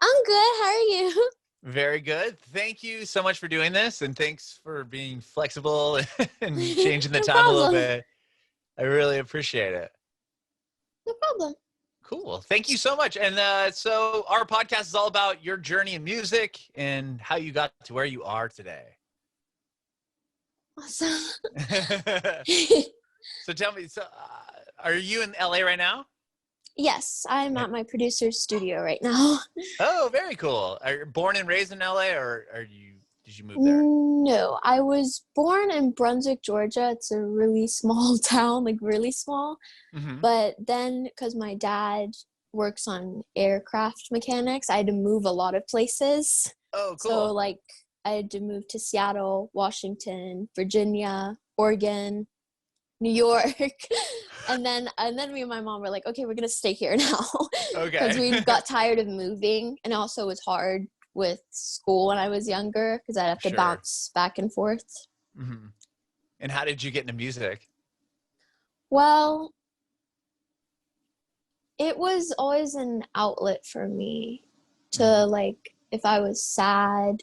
I'm good. How are you? Very good. Thank you so much for doing this, and thanks for being flexible and changing the No time a little problem. bit. I really appreciate it. No problem. Cool. Thank you so much. And so our podcast is all about your journey in music and how you got to where you are today. Awesome. So tell me, are you in LA right now? Yes, I'm at my producer's studio right now. Oh, very cool. Are you born and raised in LA, or did you move there? No, I was born in Brunswick, Georgia. It's a really small town, like really small. Mm-hmm. But then, because my dad works on aircraft mechanics, I had to move a lot of places. Oh, So, cool. like, I had to move to Seattle, Washington, Virginia, Oregon, New York. and then me and my mom were like, okay, we're gonna stay here now because Okay. we got tired of moving, and also it was hard with school when I was younger because I'd have to Sure. bounce back and forth. Mm-hmm. And how did you get into music? Well, it was always an outlet for me Mm-hmm. to, like, if I was sad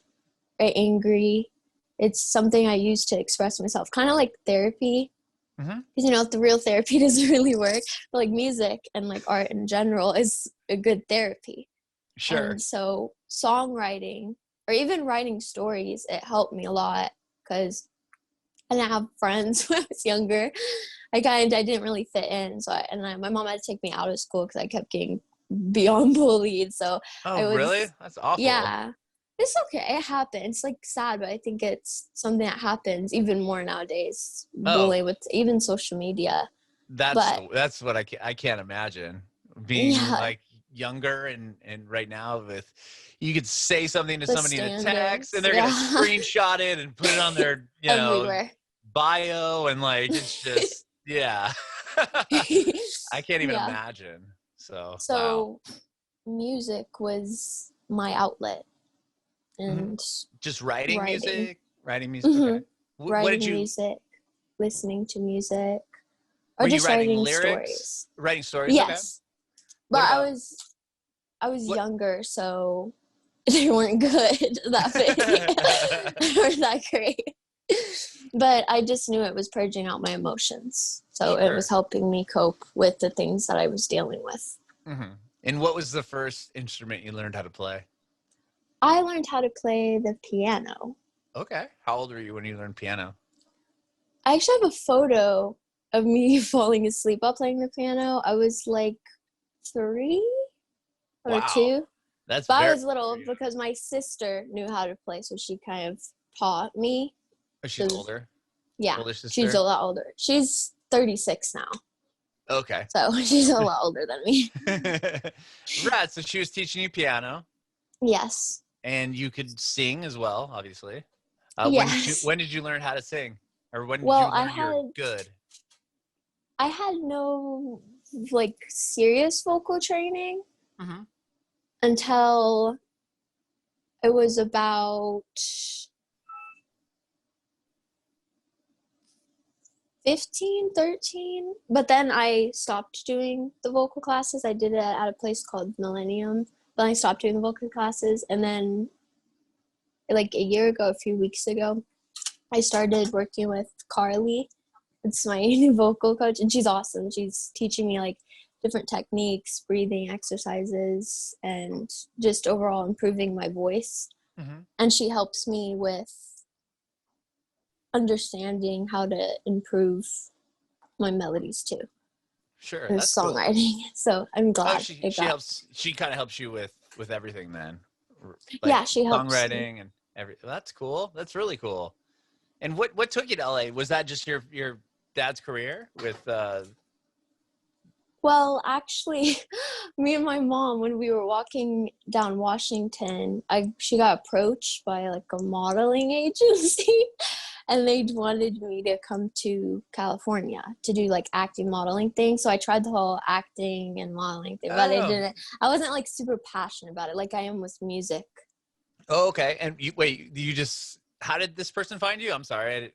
or angry, it's something I used to express myself, kind of like therapy. Mm-hmm. Because the real therapy doesn't really work, but like music and like art in general is a good therapy. Sure. And so songwriting or even writing stories, it helped me a lot because I didn't have friends when I was younger. I didn't really fit in. My mom had to take me out of school because I kept getting beyond bullied. So Oh, I really? was, That's awful. yeah, it's okay. It happens. It's like sad, but I think it's something that happens even more nowadays. Oh, Bullying with even social media. that's But that's what I can't imagine being yeah, like younger and right now with you could say something to the somebody in a text and standards, they're gonna yeah, screenshot it and put it on their everywhere. bio and like it's just yeah. I can't even Yeah. imagine. So wow. So music was my outlet Hmm. and Just writing writing. music, writing music. Okay. hmm What did Writing you? music, listening to music, or Were you just writing writing lyrics? stories. Writing stories? Okay. Yes. But What I about was I was what? younger, so they weren't good that big. They weren't that great. But I just knew it was purging out my emotions. So it was Sure. helping me cope with the things that I was dealing with. Hmm. And what was the first instrument you learned how to play? I learned how to play the piano. Okay. How old were you when you learned piano? I actually have a photo of me falling asleep while playing the piano. I was like 3 or Wow. 2. That's But I very, was little very young. because my sister knew how to play, so she kind of taught me. Oh, she's Because, older. yeah, Older she's a sister. lot older. She's 36 now, Okay. so she's a lot older than me. Right. So she was teaching you piano, Yes. and you could sing as well, obviously. Yes. when did you learn how to sing, or when did Well, you learn you're good? I had no like serious vocal training Mm-hmm. until it was about 15, 13. But then I stopped doing the vocal classes. I did it at a place called Millennium. But I stopped doing the vocal classes. And then, like a year ago, a few weeks ago, I started working with Carly. It's my new vocal coach, and she's awesome. She's teaching me like different techniques, breathing exercises, and just overall improving my voice. Mm-hmm. And she helps me with understanding how to improve my melodies too Sure, in that's cool. songwriting. So I'm Oh, glad she it she got. helps. She kind of helps you with everything then, like Yeah, she helps me. songwriting and every. That's cool. That's really cool. And what took you to LA? Was that just your dad's career with? Well, actually, me and my mom, when we were walking down Washington, she got approached by like a modeling agency, and they wanted me to come to California to do like acting modeling things. So I tried the whole acting and modeling thing, but it Oh, didn't. I wasn't like super passionate about it, like I am with music. oh, okay. And wait, you just how did this person find you? I'm sorry.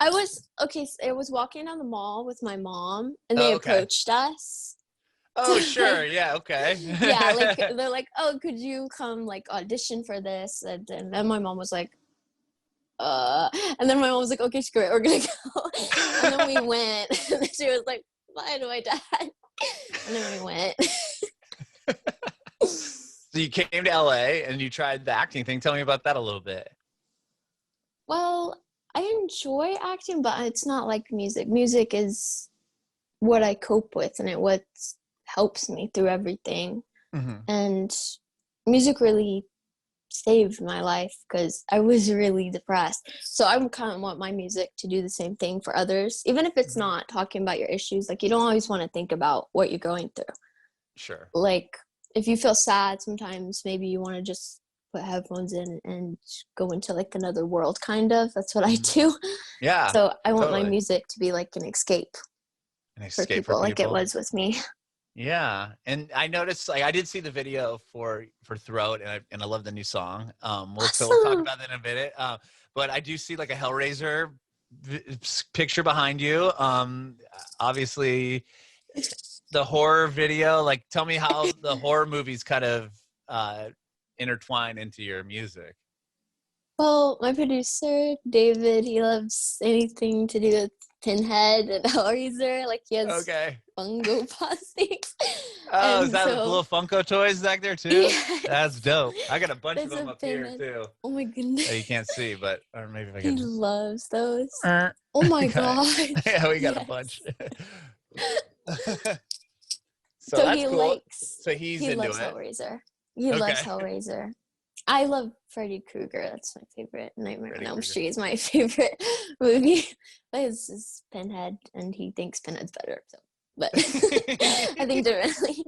I was okay. So I was walking down the mall with my mom, and they Oh, okay. approached us. Oh, So sure. Yeah. Okay. yeah, like they're like, oh, could you come like audition for this? And then my mom was like, and then my mom was like, okay, screw it, we're gonna go. And then we went, and then she was like, bye to my dad. And then we went. So you came to LA and you tried the acting thing. Tell me about that a little bit. Well, I enjoy acting, but it's not like music. Music is what I cope with, and what helps me through everything. Mm-hmm. And music really saved my life because I was really depressed. So I kind of want my music to do the same thing for others, even if it's not talking about your issues. Like, you don't always want to think about what you're going through. Sure. Like, if you feel sad, sometimes maybe you want to just put headphones in and go into like another world, kind of. That's what I do. Yeah. So I want my Totally. music to be like an escape An for escape for people, like it people. was with me. Yeah, and I noticed, like, I did see the video for Throat, and I love the new song. We'll talk Awesome. about that in a minute. But I do see like a Hellraiser picture behind you. Obviously, the horror video. Like, tell me how the horror movies kind of intertwine into your music. Well, my producer, David, he loves anything to do with Pinhead and Hellraiser. Like, he has Okay. Fungo Posse. Oh, is And that so, little Funko toys back there too? That's yes, dope. I got a bunch of there's them a up here Pinhead. too. Oh my That you goodness. can't see, but or maybe if I He could. loves those. Uh, Oh my okay. gosh. Yeah, we got a bunch. Yes. So So that's cool. So he's he into loves it. Hellraiser. He loves Okay. Hellraiser. I love Freddy Krueger. That's my favorite. Nightmare on Freddy Elm Krueger. Street is my favorite movie. But it's Pinhead, and he thinks Pinhead's better. So, but I think differently.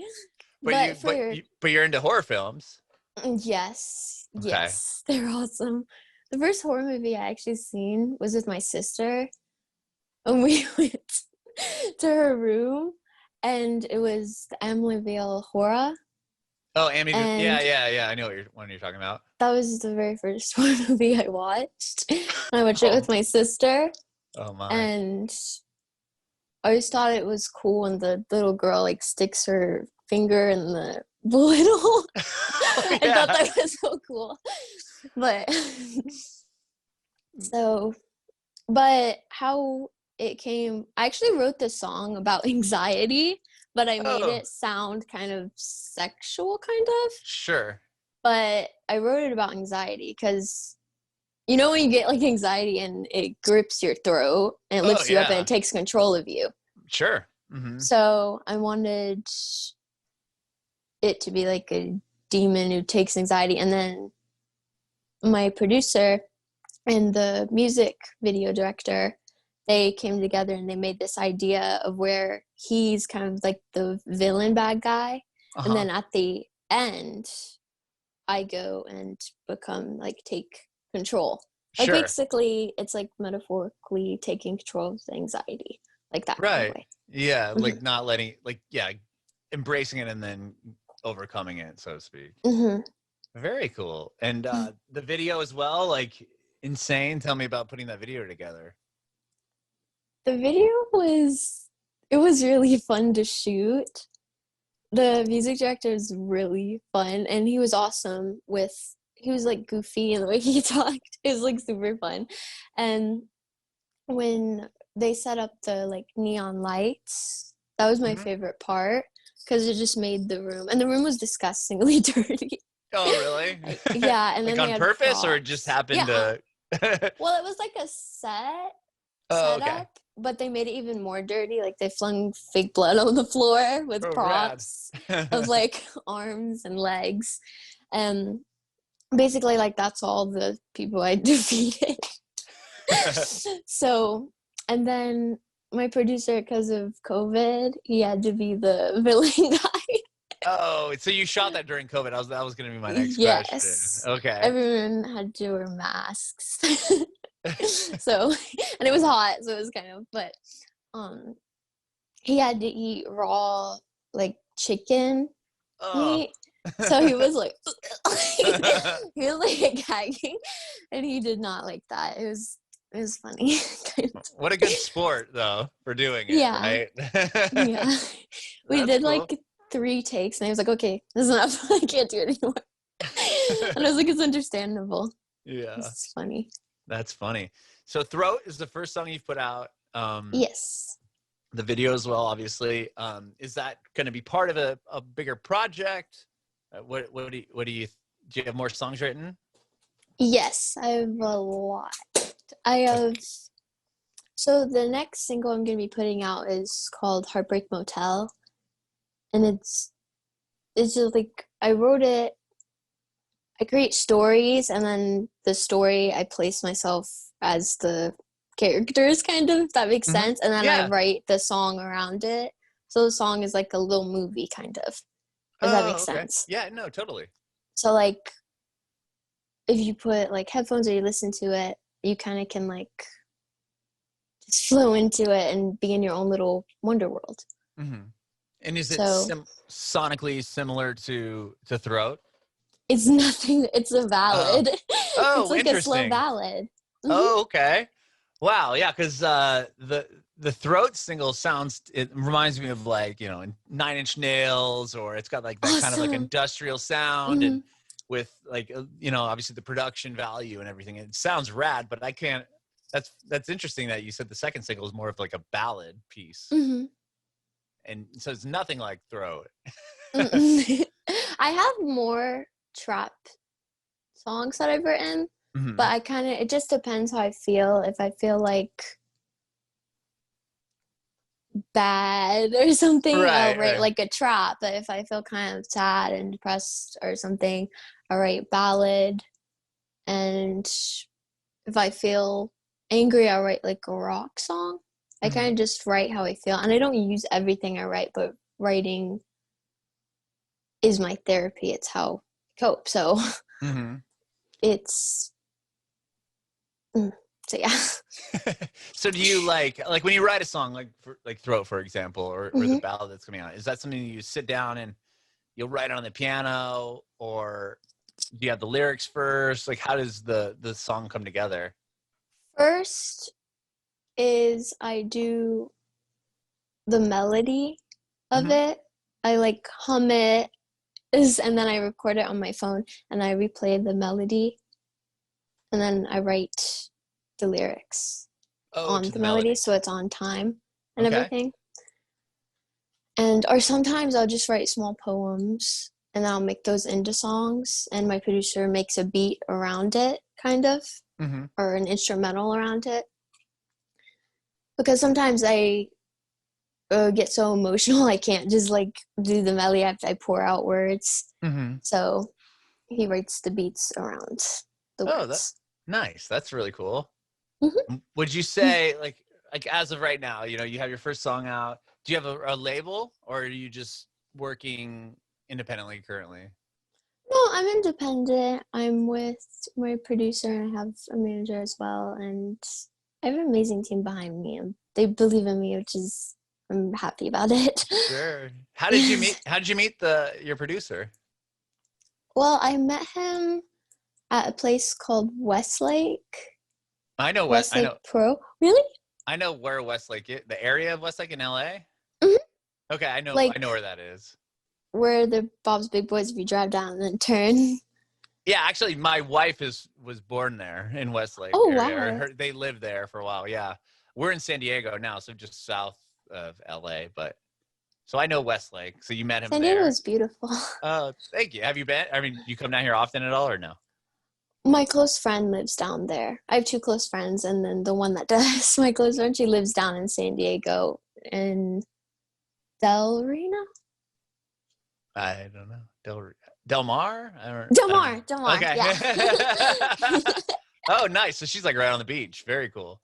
But for but you're into horror films. yes, Okay. yes, they're awesome. The first horror movie I actually seen was with my sister, and we went to her room, and it was the Amityville Horror. Oh, yeah, And yeah, yeah. I know what you're talking about. that was the very first horror movie I watched. And I watched it Oh, with my sister, oh my. and I always thought it was cool when the little girl like sticks her finger in the bullet hole. Oh, I thought yeah. that was so cool. But so, but how it came, I actually wrote this song about anxiety, but I made Oh, it sound kind of sexual, kind of. sure. But I wrote it about anxiety because you know when you get like anxiety and it grips your throat and it Oh, lifts you up and yeah. it takes control of you. Sure. Mm-hmm. So I wanted it to be like a demon who takes anxiety. And then my producer and the music video director, they came together and they made this idea of where he's kind of like the villain bad guy. And Uh-huh. then at the end, I go and become like take control. Like Sure. basically, it's like metaphorically taking control of the anxiety, like that kind of Right. way. Yeah, like Mm-hmm. not letting, like, yeah, embracing it and then overcoming it, so to speak. Mm-hmm. Very cool. And the video as well, like insane. Tell me about putting that video together. The video was really fun to shoot. The music director is really fun, and he was awesome with. He was like goofy in the way he talked. It was like super fun, and when they set up the like neon lights, that was my Hmm. favorite part because it just made the room, and the room was disgustingly dirty. Oh, really? Like, yeah, and Like then they on had purpose, or it just props. happened Yeah, to? well, it was like a Oh, okay. setup, but they made it even more dirty. Like they flung fake blood on the floor with Oh, rad. props of like arms and legs. And basically like that's all the people I defeated. So, and then my producer, because of COVID, he had to be the villain guy. Oh, so you shot that during COVID. That was going to be my next question. Yes. Okay. Everyone had to wear masks. So, and it was hot, so it was kind of, but um he had to eat raw like chicken Oh. meat. So he was like he was like gagging, and he did not like that. It was funny. Kind of. What a good sport, though, for doing it, Yeah. right? Yeah. We That's did cool. like 3 takes, and I was like, okay, this is enough. I can't do it anymore. And I was like, it's understandable. Yeah. It's funny. That's funny. So Throat is the first song you've put out. Yes. The video as well, obviously. Is that going to be part of a bigger project? What do you have more songs written? Yes, I have a lot. I have. So the next single I'm going to be putting out is called Heartbreak Motel, and it's just like I wrote it. I create stories, and then the story I place myself as the characters, kind of, if that makes sense, and then I write the song around it. So the song is like a little movie, kind of, if that makes sense. Yeah, no, totally. So like, if you put like headphones or you listen to it, you kind of can like just flow into it and be in your own little wonder world. Mm-hmm. And is it sonically similar to Throat? It's nothing. It's a ballad. Oh, it's like interesting. a slow ballad. Mm-hmm. Oh, okay. Wow, yeah, because the Throat single it reminds me of like, 9 Inch Nails, or it's got like that kind of like industrial sound, and with like, obviously the production value and everything. It sounds rad, but I can't. That's interesting that you said the second single is more of like a ballad piece, and so it's nothing like Throat. I have more trap songs that I've written. But it just depends how I feel. If I feel like bad or something, I'll write like a trap. But if I feel kind of sad and depressed or something, I'll write ballad. And if I feel angry, I'll write like a rock song. I kind of just write how I feel. And I don't use everything I write, but writing is my therapy. It's how I cope. So it's... So yeah. So do you like when you write a song like Throat, for example, or the ballad that's coming out, is that something you sit down and you'll write it on the piano, or do you have the lyrics first? Like, how does the song come together? First is I do the melody of it. I like hum it, and then I record it on my phone and I replay the melody. And then I write the lyrics on the melody, so it's on time and everything. And or sometimes I'll just write small poems and I'll make those into songs, and my producer makes a beat around it, kind of, or an instrumental around it. Because sometimes I get so emotional I can't just like do the melody. I pour out words. So he writes the beats around the words. Nice. That's really cool. Would you say like as of right now, you have your first song out, do you have a label, or are you just working independently currently? No, I'm independent. I'm with my producer, and I have a manager as well, and I have an amazing team behind me, and they believe in me, I'm happy about it. Sure. How did you meet your producer? Well, I met him at a place called Westlake. I know Westlake I know. Pro. Really? I know where Westlake is. The area of Westlake in LA? Okay, I know where that is. Where the Bob's Big Boys, if you drive down and then turn. Yeah, actually, my wife was born there in Westlake. Oh, area. wow. They lived there for a while, yeah. We're in San Diego now, so just south of LA, but so I know Westlake. So you met him there. San Diego is beautiful. Oh, thank you. Have you been? I mean, you come down here often at all, or no? My close friend lives down there. I have 2 close friends, and then the one that does, my close friend, she lives down in San Diego in Del Reno? I don't know. Del Mar? Del Mar, okay. Yeah. Oh, nice. So she's like right on the beach. Very cool.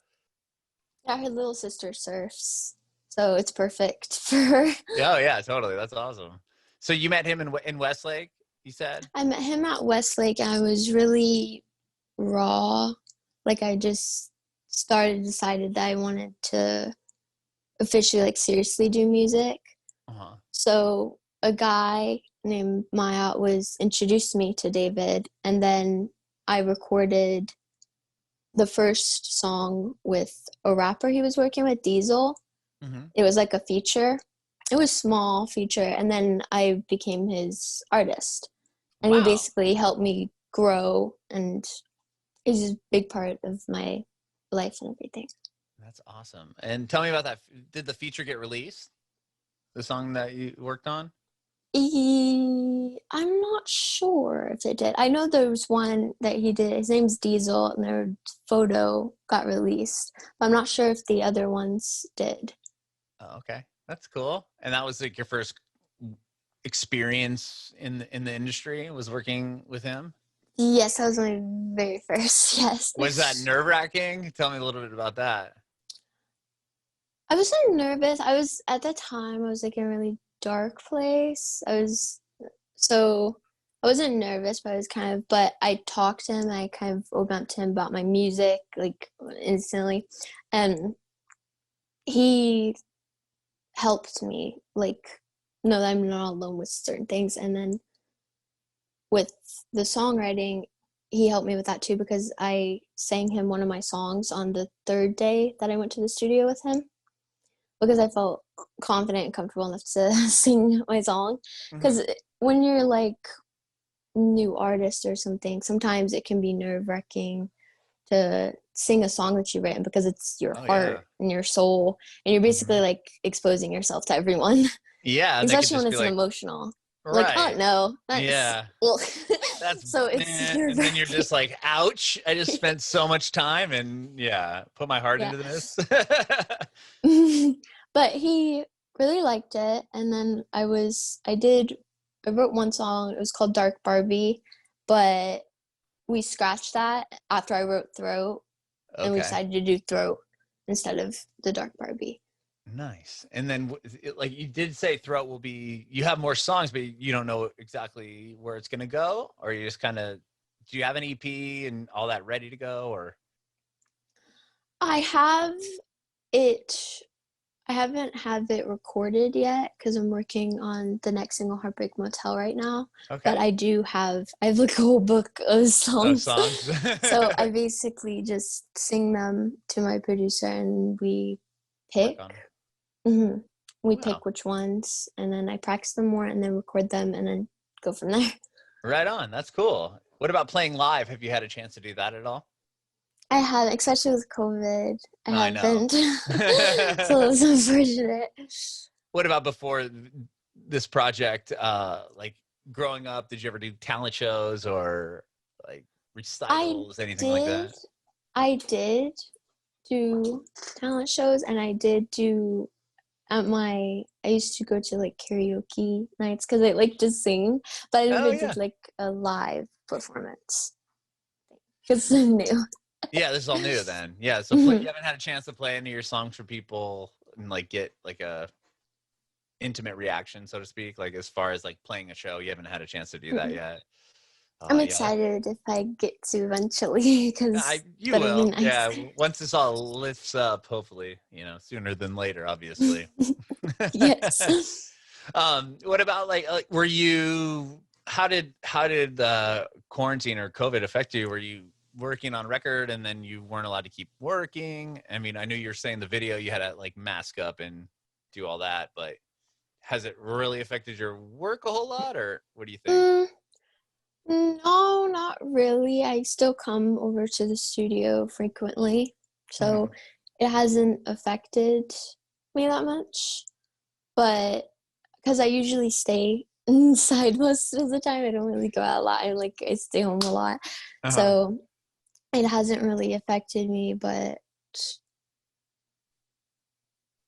Yeah, her little sister surfs, so it's perfect for her. Oh, yeah, totally. That's awesome. So you met him in Westlake, you said? I met him at Westlake, and I was really raw. Like, I just decided that I wanted to officially, like, seriously do music. So a guy named Maya introduced me to David, and then I recorded the first song with a rapper he was working with, Diesel. It was like a feature, it was small feature, and then I became his artist, and he Wow. basically helped me grow, and he's a big part of my life and everything. That's awesome. And tell me about that. Did the feature get released? The song that you worked on? I'm not sure if it did. I know there was one that he did. His name's Diesel, and their photo got released. But I'm not sure if the other ones did. Oh, okay. That's cool. And that was like your first experience in the industry, was working with him? Yes, that was my very first. Yes. Was that nerve-wracking? Tell me a little bit about that. I wasn't nervous. I was at the time. I was like in a really dark place. So I wasn't nervous, but I was kind of. But I talked to him. I kind of opened up to him about my music, like instantly, and he helped me like know that I'm not alone with certain things. And then with the songwriting, he helped me with that too, because I sang him one of my songs on the third day that I went to the studio with him, because I felt confident and comfortable enough to sing my song. Because when you're like new artist or something, sometimes it can be nerve-wracking to sing a song that you've written, because it's your heart and your soul, and you're basically like exposing yourself to everyone. Yeah, and they could Especially when just be it's an like, emotional. Like, oh right. no, that's Yeah. well. That's So it's and then you're just like, ouch, I just spent so much time and yeah, put my heart yeah. into this. But he really liked it, and then I wrote one song. It was called Dark Barbie, but we scratched that after I wrote Throat, and we Okay. decided to do Throat instead of the Dark Barbie. Nice. And then like you did say Throat will be, you have more songs, but you don't know exactly where it's going to go, or you just kind of, do you have an EP and all that ready to go, or? I have it. I haven't had it recorded yet because I'm working on the next single, Heartbreak Motel, right now. Okay. But I have like a whole book of Those songs. songs. So I basically just sing them to my producer, and we pick. Work on 'em. Mm-hmm. We Wow. pick which ones, and then I practice them more, and then record them, and then go from there. Right on. That's cool. What about playing live? Have you had a chance to do that at all? I haven't, especially with COVID. I I know. haven't. So it's unfortunate. What about before this project? Like growing up, did you ever do talent shows or like recitals, anything like that? I did do talent shows, and I did do I used to go to like karaoke nights because I like to sing, but I Oh never yeah. did like a live performance because I'm new. Yeah, this is all new then. Yeah, so you haven't had a chance to play any of your songs for people and like get like a intimate reaction, so to speak, like as far as like playing a show, you haven't had a chance to do that yet. I'm Yeah, excited if I get to eventually, because you that'll be will. nice. Yeah, once this all lifts up, hopefully, sooner than later, obviously. Yes. What about like were you? How did quarantine or COVID affect you? Were you working on record and then you weren't allowed to keep working? I mean, I knew you were saying the video you had to like mask up and do all that, but has it really affected your work a whole lot, or what do you think? No, not really. I still come over to the studio frequently, so it hasn't affected me that much. But because I usually stay inside most of the time, I don't really go out a lot. I stay home a lot, Uh-huh. so it hasn't really affected me. But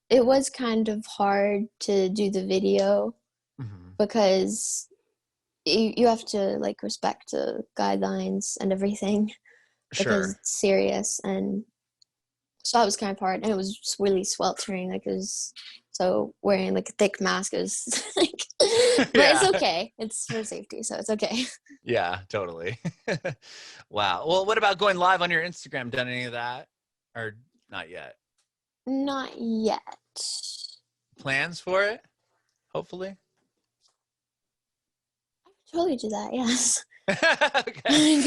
it was kind of hard to do the video because you have to like respect the guidelines and everything, because Sure. it's serious. And so that was kind of hard, and it was really sweltering, like it was, so wearing like a thick mask is like, but it's Yeah. okay, it's for safety, so it's okay. Yeah, totally. Wow. Well, what about going live on your Instagram? Done any of that or not yet? Not yet. Plans for it? Hopefully. Totally do that, yes. Okay.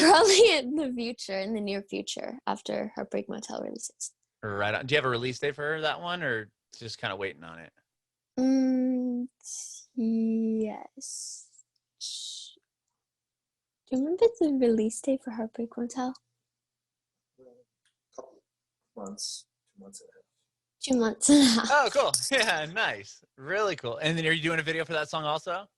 Probably in the near future, after Heartbreak Motel releases. Right on. Do you have a release date for that one, or just kind of waiting on it? Mm, yes. Do you remember the release date for Heartbreak Motel? Couple months, 2 months and a half. 2 months and a half. Oh, cool. Yeah, nice. Really cool. And then are you doing a video for that song also?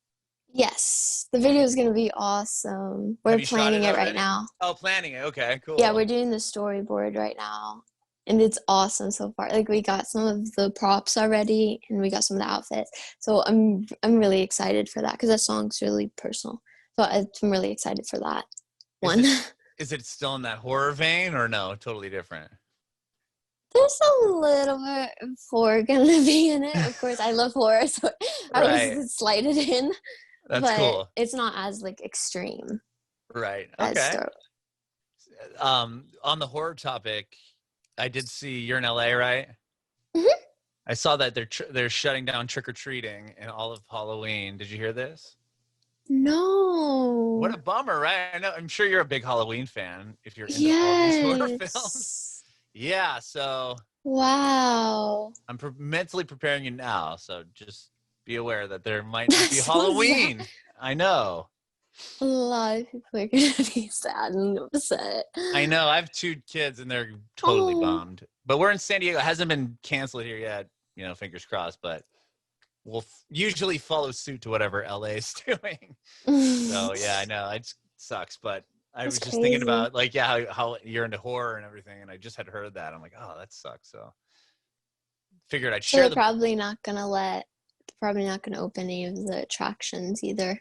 Yes, the video is going to be awesome. We're Have you shot planning it right already? now. Oh, planning it. Okay, cool. Yeah, we're doing the storyboard right now. And it's awesome so far. Like we got some of the props already and we got some of the outfits. So I'm really excited for that because that song's really personal. So I'm really excited for that one. Is it still in that horror vein or no? Totally different. There's a little bit of horror gonna be in it. Of course, I love horror, so I was slighted in. That's cool. It's not as like extreme. Right. As Okay. On the horror topic, I did see you're in LA, right? Mm-hmm. I saw that they're shutting down trick or treating in all of Halloween. Did you hear this? No. What a bummer, right? I know. I'm sure you're a big Halloween fan if you're into all these horror films. Yeah. So. Wow. I'm mentally preparing you now, so just be aware that there might not be Halloween. Sad. I know. A lot of people are going to be sad and upset. I know. I have 2 kids, and they're totally bummed. But we're in San Diego. It hasn't been canceled here yet. You know, fingers crossed. But we'll usually follow suit to whatever LA is doing. So, yeah, I know. It sucks. But I was just thinking about, like, yeah, how you're into horror and everything. And I just had heard that. I'm like, oh, that sucks. So figured I'd share. They're probably not going to open any of the attractions either.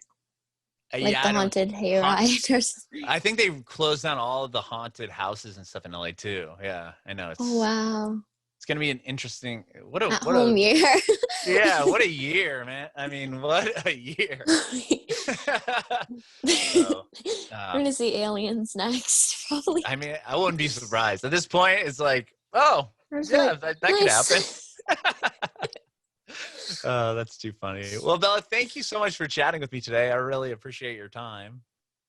Like the haunted hayride or something. I think they closed down all of the haunted houses and stuff in LA too. Yeah, I know. Oh wow! It's gonna be an interesting. What a year. Yeah, what a year, man. I mean, what a year. We're gonna see aliens next, probably. I mean, I wouldn't be surprised. At this point, it's like, oh, yeah, that could happen. Oh, that's too funny. Well, Bella, thank you so much for chatting with me today. I really appreciate your time.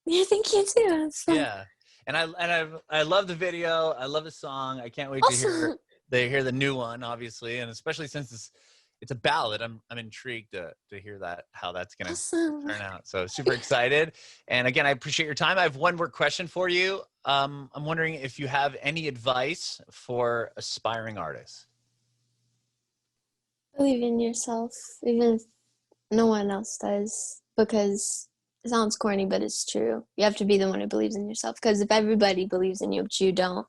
Yeah, thank you too. Yeah, and I love the video. I love the song. I can't wait to hear the new one, obviously, and especially since it's a ballad. I'm intrigued to hear how that's gonna turn out. So super excited. And again, I appreciate your time. I have one more question for you. I'm wondering if you have any advice for aspiring artists. Believe in yourself, even if no one else does, because it sounds corny, but it's true. You have to be the one who believes in yourself, because if everybody believes in you, but you don't,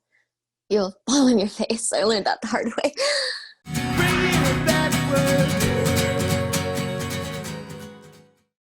you'll fall on your face. I learned that the hard way.